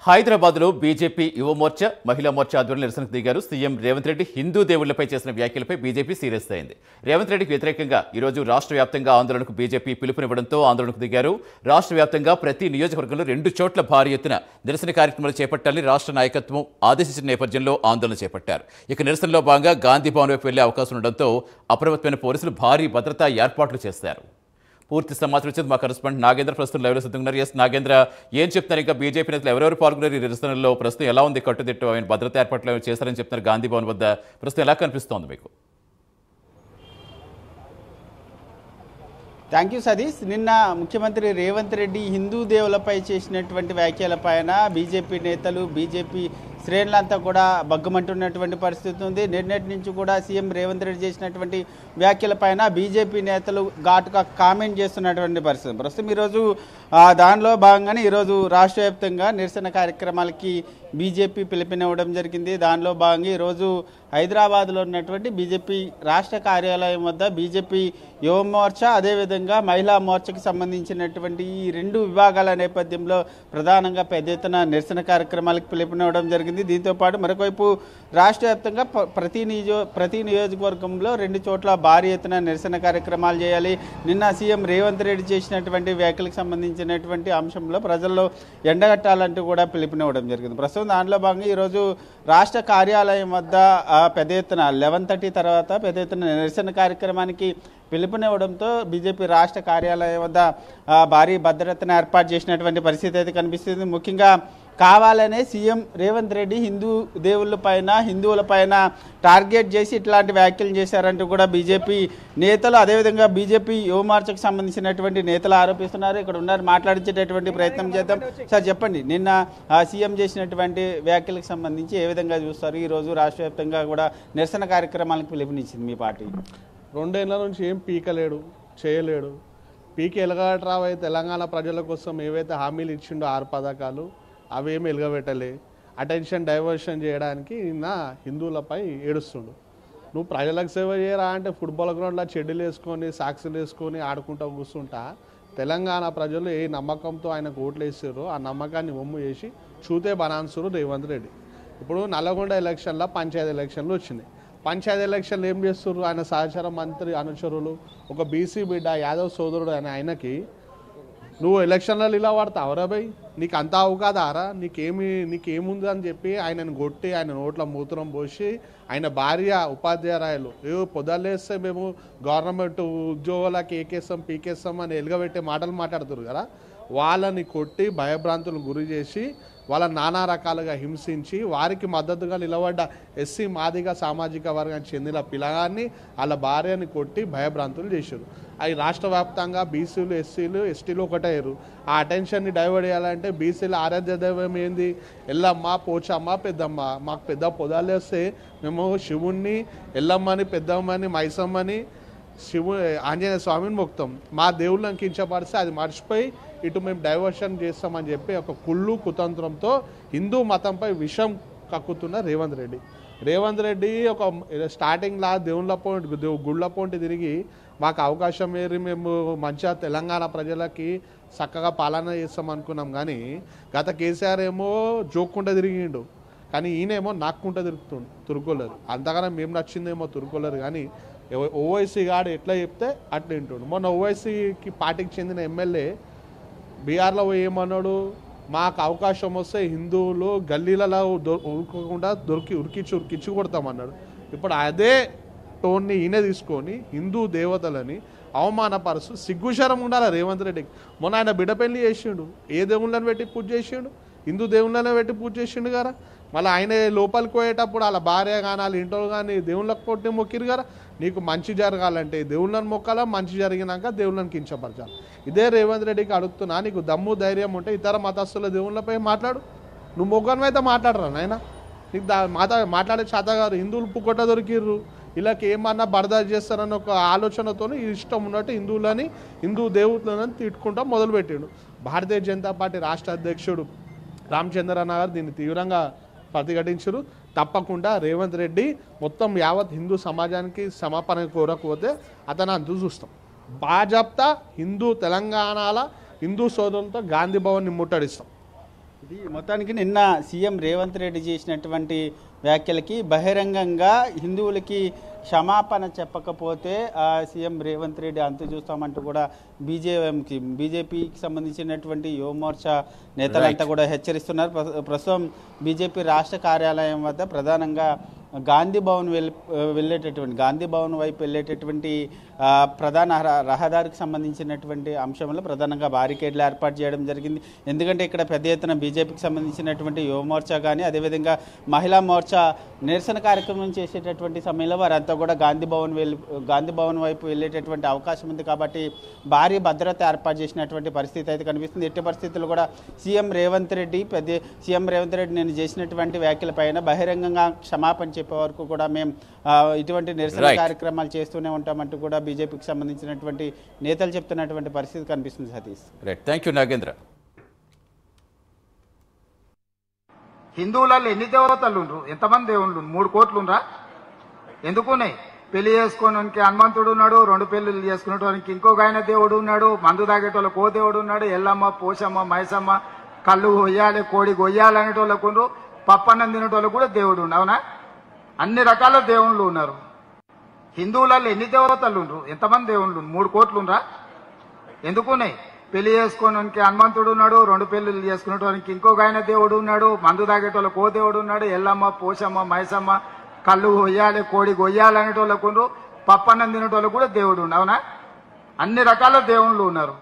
హైదరాబాద్లో బీజేపీ యువ మోర్చా మహిళా మోర్చా ఆధ్వర్యంలో నిరసనకు దిగారు. సీఎం రేవంత్ రెడ్డి హిందూ దేవుళ్లపై చేసిన వ్యాఖ్యలపై బీజేపీ సీరియస్ అయింది. రేవంత్ రెడ్డికి వ్యతిరేకంగా ఈరోజు రాష్ట్ర వ్యాప్తంగా ఆందోళనకు బీజేపీ పిలుపునివ్వడంతో ఆందోళనకు దిగారు. రాష్ట్ర వ్యాప్తంగా ప్రతి నియోజకవర్గంలో 2 చోట్ల భారీ ఎత్తున నిరసన కార్యక్రమాలు చేపట్టాలని రాష్ట్ర నాయకత్వం ఆదేశించిన నేపథ్యంలో ఆందోళన చేపట్టారు. ఇక నిరసనలో భాగంగా గాంధీ భవన్ వైపు వెళ్లే అవకాశం ఉండడంతో అప్రమత్తమైన పోలీసులు భారీ భద్రతా ఏర్పాట్లు చేశారు. పూర్తి సమాచారం వచ్చేది మా కరెస్పాండెంట్ నాగేంద్ర ప్రస్తుతం లైవ్లో సిద్ధంగా. ఎస్ నాగేంద్ర, ఏం చెప్తున్నారు? ఇంకా బీజేపీ నేతలు ఎవరెవరు పాల్గొన్నారు ఈ నిరసనలో? ప్రస్తుతం ఎలా ఉంది? కట్టుదిట్టు భద్రతా ఏర్పాట్లు చేశారని చెప్తున్నారు గాంధీ భవన్ వద్ద. ప్రస్తుతం ఎలా కనిపిస్తోంది మీకు? Thank you Satish. నిన్న ముఖ్యమంత్రి రేవంత్ రెడ్డి హిందూ దేవులపై చేసినటువంటి వ్యాఖ్యలపైన బీజేపీ నేతలు, బీజేపీ శ్రేణులంతా కూడా బగ్గమంటున్నటువంటి పరిస్థితి ఉంది. నిన్నటి నుంచి కూడా సీఎం రేవంత్ రెడ్డి చేసినటువంటి వ్యాఖ్యలపైన బీజేపీ నేతలు ఘాటుగా కామెంట్ చేస్తున్నటువంటి పరిస్థితి. ప్రస్తుతం ఈరోజు దానిలో భాగంగానే ఈరోజు రాష్ట్ర వ్యాప్తంగా నిరసన కార్యక్రమాలకి బీజేపీ పిలుపునివ్వడం జరిగింది. దానిలో భాగంగా ఈరోజు హైదరాబాద్లో ఉన్నటువంటి బీజేపీ రాష్ట్ర కార్యాలయం వద్ద బీజేపీ యువ మోర్చా, అదేవిధంగా మహిళా మోర్చాకి సంబంధించినటువంటి ఈ 2 విభాగాల నేపథ్యంలో ప్రధానంగా పెద్ద ఎత్తున నిరసన కార్యక్రమాలకు పిలుపునివ్వడం జరిగింది. దీంతోపాటు మరొకవైపు రాష్ట్ర వ్యాప్తంగా ప్రతి నియోజకవర్గంలో 2 చోట్ల భారీ ఎత్తున నిరసన కార్యక్రమాలు చేయాలి. నిన్న సీఎం రేవంత్ రెడ్డి చేసినటువంటి వ్యాఖ్యలకు సంబంధించినటువంటి అంశంలో ప్రజల్లో ఎండగట్టాలంటూ కూడా పిలుపునివ్వడం జరిగింది. ప్రస్తుతం దానిలో భాగంగా ఈరోజు రాష్ట్ర కార్యాలయం వద్ద పెద్ద ఎత్తున 11:30 తర్వాత పెద్ద ఎత్తున నిరసన కార్యక్రమానికి పిలుపునివ్వడంతో బీజేపీ రాష్ట్ర కార్యాలయం వద్ద భారీ భద్రతను ఏర్పాటు చేసినటువంటి పరిస్థితి అయితే కనిపిస్తుంది. ముఖ్యంగా కావాలనే సీఎం రేవంత్ రెడ్డి హిందువులపైన టార్గెట్ చేసి ఇట్లాంటి వ్యాఖ్యలు చేశారంటూ కూడా బీజేపీ నేతలు, అదేవిధంగా బీజేపీ యువ మోర్చాకు సంబంధించినటువంటి నేతలు ఆరోపిస్తున్నారు. ఇక్కడ ఉన్నారు, మాట్లాడించేటటువంటి ప్రయత్నం చేద్దాం. సార్ చెప్పండి, నిన్న సీఎం చేసినటువంటి వ్యాఖ్యలకు సంబంధించి ఏ విధంగా చూస్తారు? ఈరోజు రాష్ట్ర వ్యాప్తంగా కూడా నిరసన కార్యక్రమాలకు పిలుపునిచ్చింది మీ పార్టీ. 2 ఏళ్ల నుంచి ఏం పీకలేడు, చేయలేడు. పీకి ఎలగట్రావై తెలంగాణ ప్రజల కోసం ఏవైతే హామీలు ఇచ్చిండో 6 పథకాలు అవేమి ఎలగబెట్టలే. అటెన్షన్ డైవర్షన్ చేయడానికి నిన్న హిందువులపై ఏడుస్తుండు. నువ్వు ప్రజలకు సేవ చేయరా అంటే ఫుట్బాల్ గ్రౌండ్లో చెడ్డీలు వేసుకొని, సాక్సులు వేసుకొని ఆడుకుంటూ కూర్చుంటా. తెలంగాణ ప్రజలు ఏ నమ్మకంతో ఆయనకు ఓట్లు వేసారో ఆ నమ్మకాన్ని ఒమ్ము చేసి చూతే బనాన్సురు రేవంత్ రెడ్డి. ఇప్పుడు నల్లగొండ ఎలక్షన్లో పంచాయతీ ఎలక్షన్లు వచ్చినాయి. పంచాయతీ ఎలక్షన్లు ఏం చేస్తున్నారు? ఆయన సహచర మంత్రి అనుచరులు, ఒక బీసీ బిడ్డ, యాదవ్ సోదరుడు అని ఆయనకి నువ్వు ఎలక్షన్లలో ఇలా వాడతావురా భయ్, నీకు అంత అవకాదారా, నీకేముంది అని చెప్పి ఆయనను కొట్టి ఆయన నోట్ల మూత్రం పోసి ఆయన భార్య ఉపాధ్యాయులు పొద్దులేస్తే మేము గవర్నమెంట్ ఉద్యోగాలకి ఏకేస్తాం పీకేస్తాం అని ఎలుగబెట్టే మాటలు మాట్లాడుతున్నారు కదా, వాళ్ళని కొట్టి భయభ్రాంతులను గురి చేసి వాళ్ళ నానా రకాలుగా హింసించి వారికి మద్దతుగా నిలబడ్డ ఎస్సీ మాదిగ సామాజిక వర్గానికి చెందిన పిల్లగాన్ని వాళ్ళ భార్యని కొట్టి భయభ్రాంతులు చేశారు. అవి రాష్ట్ర వ్యాప్తంగా బీసీలు, ఎస్సీలు, ఎస్టీలు ఒకటయ్యారు. ఆ అటెన్షన్ని డైవర్ట్ చేయాలంటే బీసీల ఆరాధ్య దైవం ఏంది? ఎల్లమ్మ, పోచమ్మ, పెద్దమ్మ. మాకు పెద్ద పొదాలు వస్తే మేము శివుణ్ణి, ఎల్లమ్మని, పెద్దమ్మని, మైసమ్మని, ఆంజనేయ స్వామిని మొక్తాం. మా దేవుళ్ళని కించపరిస్తే అది మర్చిపోయి ఇటు మేము డైవర్షన్ చేస్తామని చెప్పి ఒక కుళ్ళు కుతంత్రంతో హిందూ మతంపై విషం కక్కుతున్న రేవంత్ రెడ్డి ఒక స్టార్టింగ్లా గుళ్ళ పోంటి తిరిగి మాకు అవకాశం ఏరి మేము మంచిగా తెలంగాణ ప్రజలకి చక్కగా పాలన చేస్తాం అనుకున్నాం. కానీ గత కేసీఆర్ ఏమో జోక్కుంటూ తిరిగిండు, కానీ ఈయనేమో నాక్కుంటూ తిరుక్కోలేరు. అంతగానో మేము నచ్చిందేమో తిరుక్కోలేరు. కానీ ఓవైసీ గాడు ఎట్లా చెప్తే అట్లా వింటుండు. మొన్న ఓవైసీకి పార్టీకి చెందిన ఎమ్మెల్యే బీహార్లో ఏమన్నాడు? మాకు అవకాశం వస్తే హిందువులు గల్లీలలో ఉరుకోకుండా ఉరికిచ్చి కొడతామన్నాడు. ఇప్పుడు అదే టోన్ని ఈయన తీసుకొని హిందూ దేవతలని అవమానపరుస్తూ సిగ్గుశరం ఉండాలి రేవంత్ రెడ్డికి. మొన్న ఆయన బిడ్డ పెళ్లి చేసిండు, ఏ దేవుళ్ళని పెట్టి పూజ చేసిండు? హిందూ దేవుళ్ళనే పెట్టి పూజ చేసిండు కదా. మళ్ళీ ఆయన లోపలికి పోయేటప్పుడు వాళ్ళ భార్య కానీ వాళ్ళ ఇంట్లో కానీ దేవుళ్ళకి కొట్టి మొక్కిరు కదా. నీకు మంచి జరగాలంటే దేవుళ్ళని మొక్కాలా, మంచి జరిగినాక దేవుళ్ళని కించపరచాలి. ఇదే రేవంత్ రెడ్డికి అడుగుతున్నా, నీకు దమ్ము ధైర్యం ఉంటే ఇతర మతస్థుల దేవుళ్ళపై మాట్లాడు. నువ్వు మొగ్గనమైతే మాట్లాడరా నాయన, నీకు మాట్లాడే చేత గారు. హిందువులు పుక్కట దొరికిర్రు, వీళ్ళకి ఏమన్నా బర్దారు చేస్తారని ఒక ఆలోచనతో ఇష్టం ఉన్నట్టు హిందువులని, హిందూ దేవుళ్ళని తిట్టుకుంటా మొదలుపెట్టిండు. భారతీయ జనతా పార్టీ రాష్ట్ర అధ్యక్షుడు రామచంద్రరావు గారు దీన్ని తీవ్రంగా ప్రతిఘటించారు. తప్పకుండా రేవంత్ రెడ్డి మొత్తం యావత్ హిందూ సమాజానికి క్షమాపణ కోరకపోతే అతను అంతు చూస్తాం. భాజపా తెలంగాణలో హిందూ సోదరులతో గాంధీ భవన్ని ముట్టడిస్తాం. ఇది మొత్తానికి నిన్న సీఎం రేవంత్ రెడ్డి చేసినటువంటి వ్యాఖ్యలకి బహిరంగంగా హిందువులకి క్షమాపణ చెప్పకపోతే సీఎం రేవంత్ రెడ్డి అంతు చూస్తామంటూ కూడా బీజేపీకి సంబంధించినటువంటి యువమోర్చా నేతలంతా కూడా హెచ్చరిస్తున్నారు. ప్రస్తుతం బీజేపీ రాష్ట్ర కార్యాలయం వద్ద ప్రధానంగా గాంధీ భవన్ గాంధీ భవన్ వైపు వెళ్ళేటటువంటి ప్రధాన రహదారికి సంబంధించినటువంటి అంశంలో ప్రధానంగా బారికేడ్లు ఏర్పాటు చేయడం జరిగింది. ఎందుకంటే ఇక్కడ పెద్ద ఎత్తున బీజేపీకి సంబంధించినటువంటి యువమోర్చా కానీ అదేవిధంగా మహిళా మోర్చా నిరసన కార్యక్రమం చేసేటటువంటి సమయంలో వారంతా కూడా గాంధీ భవన్ వైపు వెళ్ళేటటువంటి అవకాశం ఉంది. కాబట్టి భారీ భద్రత ఏర్పాటు చేసినటువంటి పరిస్థితి అయితే కనిపిస్తుంది. ఎట్టి పరిస్థితుల్లో కూడా సీఎం రేవంత్ రెడ్డి నేను చేసినటువంటి వ్యాఖ్యలపైన బహిరంగంగా క్షమాపణ చెప్పే వరకు కూడా మేము ఇటువంటి నిరసన కార్యక్రమాలు చేస్తూనే ఉంటామంటూ కూడా బీజేపీకి సంబంధించినటువంటి నేతలు చెప్తున్నటువంటి పరిస్థితి కనిపిస్తుంది. Satish, thank you Nagendra. హిందువులలో ఎన్ని దేవతలు ఉండ్రు? ఎంతమంది దేవుళ్ళు? 3 కోట్లు ఉండ్రా? ఎందుకున్నాయి? పెళ్లి చేసుకోవడానికి హనుమంతుడు ఉన్నాడు, 2 పెళ్లిళ్ళు చేసుకునేటోనికి ఇంకొక ఆయన దేవుడు ఉన్నాడు, మందు తాగేటోళ్ళకి ఓ దేవుడు ఉన్నాడు, ఎల్లమ్మ, పోషమ్మ, మైసమ్మ, కళ్ళు కొయ్యాలి, కోడి కొయ్యాలి అనేటోళ్ళకు ఉండ్రు, పప్పన్నం తినేటోళ్ళకు కూడా దేవుడు ఉండు. అవునా? అన్ని రకాల దేవుళ్ళు ఉన్నారు. హిందువులలో ఎన్ని దేవతలు ఉండ్రు? ఎంతమంది దేవుళ్ళు? 3 కోట్లు ఉండ్రా? ఎందుకున్నాయి? పెళ్లి చేసుకోవడానికి హనుమంతుడు ఉన్నాడు, 2 పెళ్లిళ్ళు చేసుకునేటోనికి ఇంకొక ఆయన దేవుడు ఉన్నాడు, మందు తాగేటోళ్ళకి ఓ దేవుడు ఉన్నాడు, ఎల్లమ్మ, పోషమ్మ, మైసమ్మ, కళ్ళు కొయ్యాలి, కోడి కొయ్యాలి అనేటోళ్ళకు ఉండ్రు, పప్పన్నం తినేటోళ్ళకు కూడా దేవుడు ఉండు. అవునా? అన్ని రకాల దేవుళ్ళు ఉన్నారు.